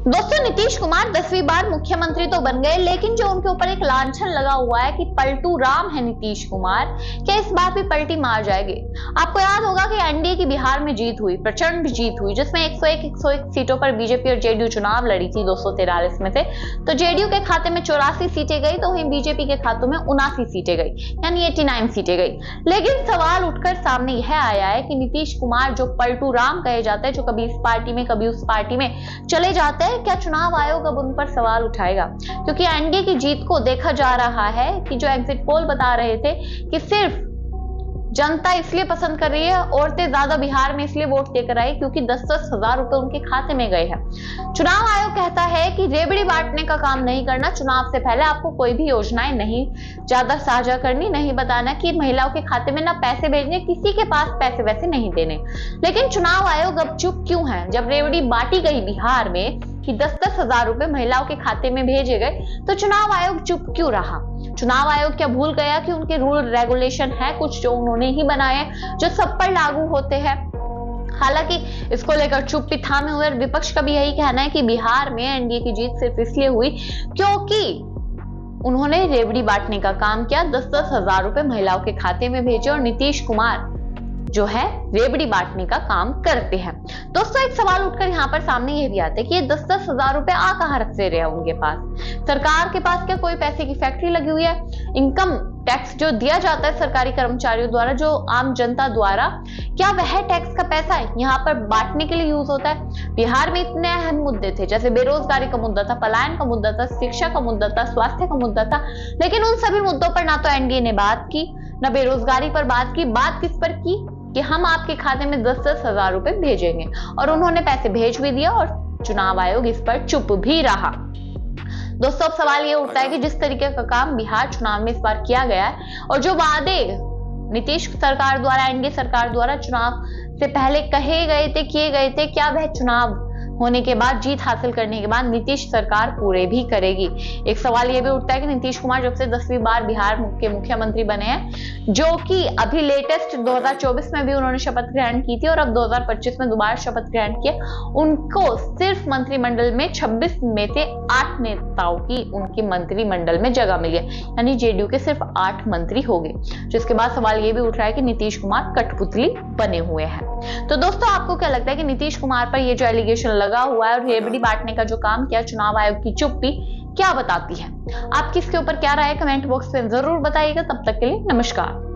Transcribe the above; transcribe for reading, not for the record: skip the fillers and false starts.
दोस्तों, नीतीश कुमार 10वीं बार मुख्यमंत्री तो बन गए, लेकिन जो उनके ऊपर एक लांछन लगा हुआ है कि पलटू राम है नीतीश कुमार, क्या इस बार भी पलटी मार जाएंगे। आपको याद होगा कि एनडीए की बिहार में जीत हुई, प्रचंड जीत हुई, जिसमें 101 सीटों पर बीजेपी और जेडीयू चुनाव लड़ी थी 243 में से। तो जेडीयू के खाते में 84 सीटें गई, तो वहीं बीजेपी के खातों में 79 सीटें गई, यानी 89 सीटें गई। लेकिन सवाल उठकर सामने यह आया है कि नीतीश कुमार जो पलटू राम कहे जाते हैं, जो कभी इस पार्टी में कभी उस पार्टी में चले जाते हैं, क्या चुनाव आयोग अब उन पर सवाल उठाएगा? क्योंकि एनडीए की जीत को देखा जा रहा है कि जो एग्जिट पोल बता रहे थे कि सिर्फ जनता इसलिए पसंद कर रही है, औरतें ज्यादा बिहार में इसलिए वोट देकर आई क्योंकि 10-10 हजार रुपए उनके खाते में गए हैं। चुनाव आयोग कहता है कि रेबड़ी बांटने का काम नहीं करना, चुनाव से पहले आपको कोई भी योजनाएं नहीं ज्यादा साझा करनी, नहीं बताना कि महिलाओं के खाते में ना पैसे भेजने, किसी के पास पैसे वैसे नहीं देने। लेकिन चुनाव आयोग अब चुप क्यों है? जब रेबड़ी बांटी गई बिहार में कि 10-10 हजार रुपए महिलाओं के खाते में भेजे गए, तो चुनाव आयोग चुप क्यों रहा? चुनाव आयोग क्या भूल गया कि उनके रूल रेगुलेशन है कुछ जो उन्होंने ही बनाए, जो सब पर लागू होते हैं? हालांकि इसको लेकर चुप्पी थामे हुए विपक्ष का भी यही कहना है कि बिहार में एनडीए की जीत सिर्फ इसलिए हुई क्योंकि उन्होंने रेवड़ी बांटने का काम किया, 10-10 हजार रुपए महिलाओं के खाते में भेजे, और नीतीश कुमार जो है रेवड़ी बांटने का काम करते हैं। दोस्तों, एक सवाल उठकर यहाँ पर सामने ये भी आता है कि ये 10-10 हजार रुपए आ कहाँ रखते रहे उनके पास? सरकार के पास क्या कोई पैसे की फैक्ट्री लगी हुई है? इनकम टैक्स जो दिया जाता है सरकारी कर्मचारियों द्वारा, जो आम जनता द्वारा, क्या वह टैक्स का पैसा यहाँ पर बांटने के लिए यूज होता है? बिहार में इतने अहम मुद्दे थे, जैसे बेरोजगारी का मुद्दा था, पलायन का मुद्दा था, शिक्षा का मुद्दा था, स्वास्थ्य का मुद्दा था, लेकिन उन सभी मुद्दों पर ना तो एनडीए ने बात की, ना बेरोजगारी पर बात की। बात किस पर की कि हम आपके खाते में 10-10 हजार रुपए भेजेंगे, और उन्होंने पैसे भेज भी दिया और चुनाव आयोग इस पर चुप भी रहा। दोस्तों, अब सवाल ये उठता है कि जिस तरीके का काम बिहार चुनाव में इस बार किया गया है, और जो वादे नीतीश सरकार द्वारा, एनडीए सरकार द्वारा चुनाव से पहले कहे गए थे, किए गए थे, क्या वह चुनाव होने के बाद, जीत हासिल करने के बाद नीतीश सरकार पूरे भी करेगी? एक सवाल यह भी उठता है कि नीतीश कुमार जब से 10वीं बार बिहार के मुख्यमंत्री बने हैं, जो कि अभी लेटेस्ट 2024 में भी उन्होंने शपथ ग्रहण की थी और अब 2025 में दोबारा शपथ ग्रहण किया, उनको सिर्फ मंत्रिमंडल में 26 में से 8 नेताओं की उनकी मंत्रिमंडल में जगह मिली है, यानी जेडीयू के सिर्फ 8 मंत्री हो गए। जिसके बाद सवाल यह भी उठ रहा है कि नीतीश कुमार कठपुतली बने हुए हैं। तो दोस्तों, आपको क्या लगता है कि नीतीश कुमार पर ये जो एलिगेशन लगा हुआ है और रेवड़ी बांटने का जो काम किया, चुनाव आयोग की चुप्पी क्या बताती है? आप किसके ऊपर क्या राय है? कमेंट बॉक्स में जरूर बताइएगा। तब तक के लिए नमस्कार।